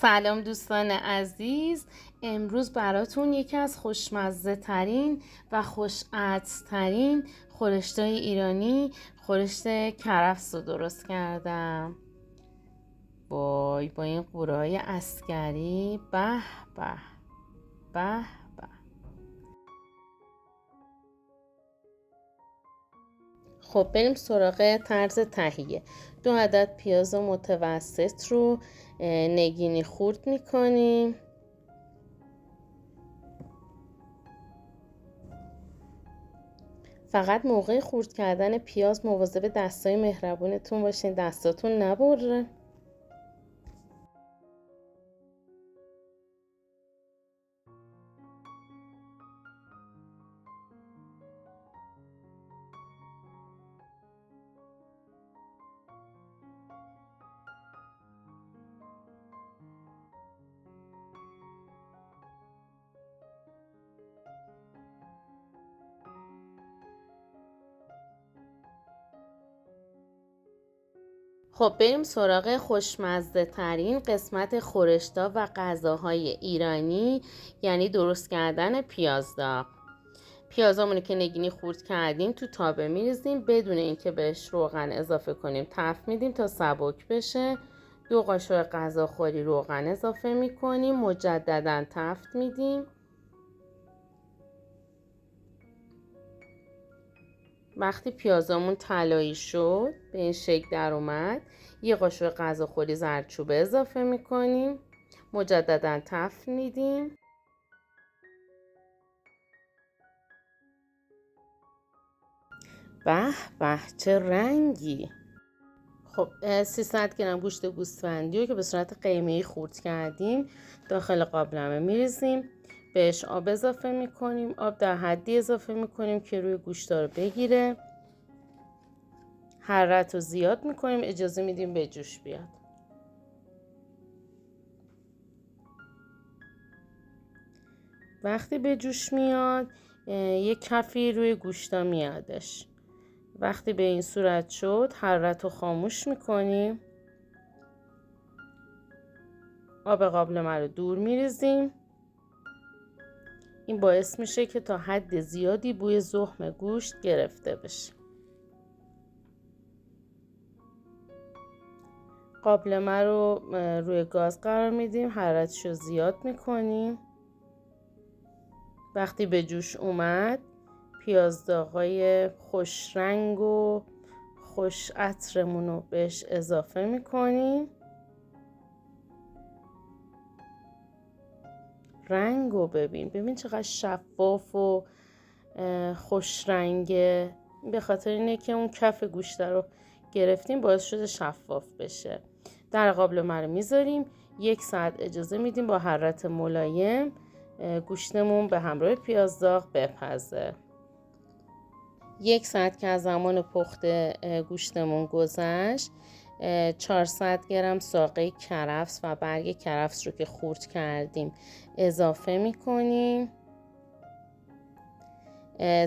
سلام دوستان عزیز. امروز براتون یکی از خوشمزه ترین و خوش‌عطر ترین خورشتای ایرانی، خورشت کرفس رو درست کردم. با این قورای عسکری. به به به به. خب بریم سراغ طرز تهیه. 2 عدد پیاز متوسط رو نگینی خورد میکنیم. فقط موقع خورد کردن پیاز مواظب دستای مهربونتون باشین، دستاتون نبره. خب بریم سراغ خوشمزه ترین قسمت خورشتا و غذاهای ایرانی، یعنی درست کردن پیاز داغ. پیازامونو که نگینی خورد کردیم تو تابه میریزیم بدون اینکه بهش روغن اضافه کنیم. تفت میدیم تا سبک بشه. 2 قاشق غذاخوری روغن اضافه میکنیم. مجددا تفت میدیم. وقتی پیازامون طلایی شد، به این شکل در اومد، 1 قاشق غذاخوری زردچوبه اضافه میکنیم. مجددا تفت میدیم. به به چه رنگی. خب 300 گرم گوشت گوسفندی رو که به صورت قیمه‌ای خورد کردیم داخل قابلمه میریزیم. بهش آب اضافه میکنیم. آب در حدی اضافه میکنیم که روی گوشتا رو بگیره. حرارت رو زیاد میکنیم، اجازه میدیم به جوش بیاد. وقتی به جوش میاد یک کفی روی گوشتا میادش. وقتی به این صورت شد حرارت رو خاموش میکنیم. آب قابلمه رو دور میریزیم. این باعث میشه که تا حد زیادی بوی زخم گوشت گرفته بشه. قابلمه رو روی گاز قرار میدیم. حرارتش رو زیاد میکنیم. وقتی به جوش اومد پیاز داغای خوش رنگ و خوش عطرمون رو بهش اضافه میکنیم. رنگ رو ببین چقدر شفاف و خوش رنگه. به خاطر اینه که اون کف گوشت رو گرفتیم باعث شده شفاف بشه. در قابلمه رو میذاریم. 1 ساعت اجازه میدیم با حرارت ملایم گوشتمون به همراه پیاز داغ بپزه. 1 ساعت که از زمان پخت گوشتمون گذشت 400 گرم ساقه کرفس و برگ کرفس رو که خورد کردیم اضافه میکنیم.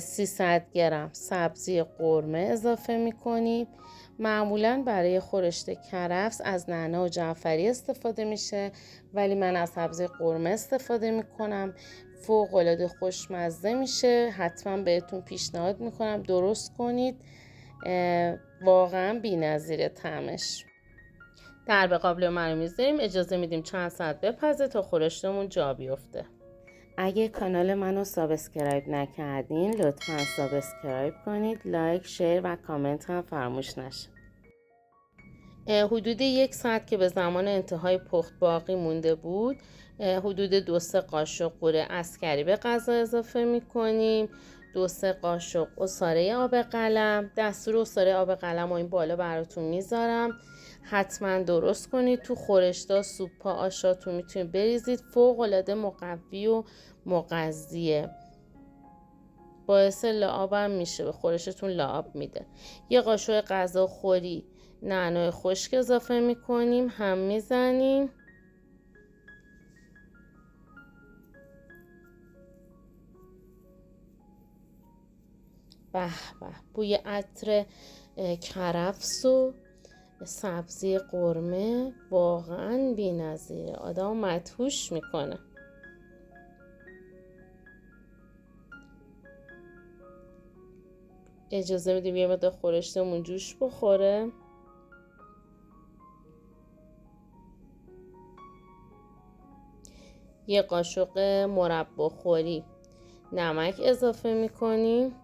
300 گرم سبزی قرمه اضافه میکنیم. معمولا برای خورشت کرفس از نعنا و جعفری استفاده میشه، ولی من از سبزی قرمه استفاده میکنم. فوق العاده خوشمزه میشه. حتما بهتون پیشنهاد میکنم درست کنید. واقعا بی‌نظیره طعمش. در به قابلمه رو میذاریم. اجازه میدیم چند ساعت بپزه تا خورشتمون جا بیفته. اگه کانال منو سابسکرایب نکردین لطفا سابسکرایب کنید. لایک، شیر و کامنت هم فراموش نشه. حدود 1 ساعت که به زمان انتهای پخت باقی مونده بود، حدود 2-3 قاشق قور عسکری به غذا اضافه میکنیم. 2-3 قاشق عصاره آب قلم. دستور عصاره آب قلم و این بالا براتون میذارم. حتما درست کنید. تو خورشتا، سوپا، آشاتون میتونید بریزید. فوق العاده مقوی و مغذیه. باعث لعاب هم میشه، به خورشتون لعاب میده. 1 قاشق غذاخوری نعنای خشک اضافه میکنیم. هم میزنیم. به به بوی عطر کرفس و سبزی قرمه واقعا بی‌نظیره، آدم مدهوش میکنه. اجازه میدیم یه مقدار خورشتمون جوش بخوره. یه قاشق مرباخوری نمک اضافه میکنیم.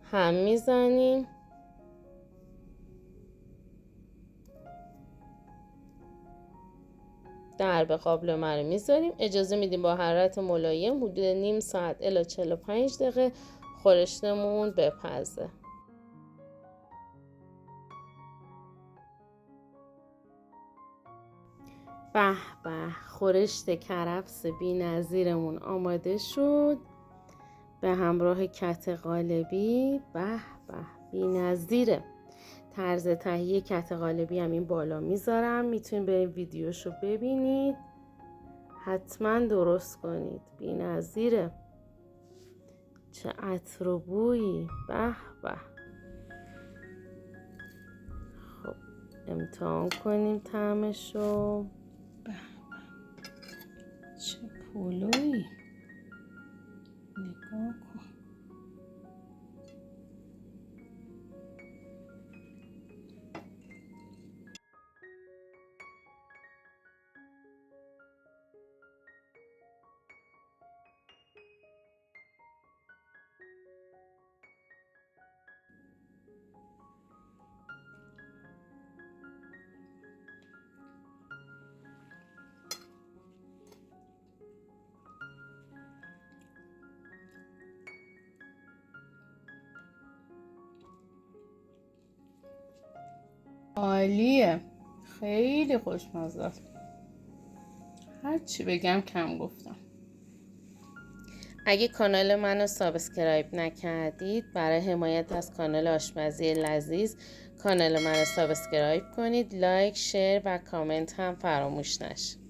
هم میزنیم. در قابلمه رو میذاریم. اجازه میدیم با حرارت ملایم حدود نیم ساعت الی 45 دقیقه خورشتمون بپزه. به به، خورشت کرفس بی‌نظیرمون آماده شد به همراه کت قالبی. به به، بی‌نظیره. طرز تهیه کت قالبی هم این بالا میذارم، میتونید برید ویدیوشو ببینید، حتما درست کنید. بی‌نظیره، چه عطر و بویی. به به. خب امتحان کنیم طعمشو. به به، چه پلویی، نگاه کن. عالیه، خیلی خوشمزه است. هر چی بگم کم گفتم. اگه کانال منو سابسکرایب نکردید، برای حمایت از کانال آشپزی لذیذ کانال منو سابسکرایب کنید. لایک، شیر و کامنت هم فراموش نشه.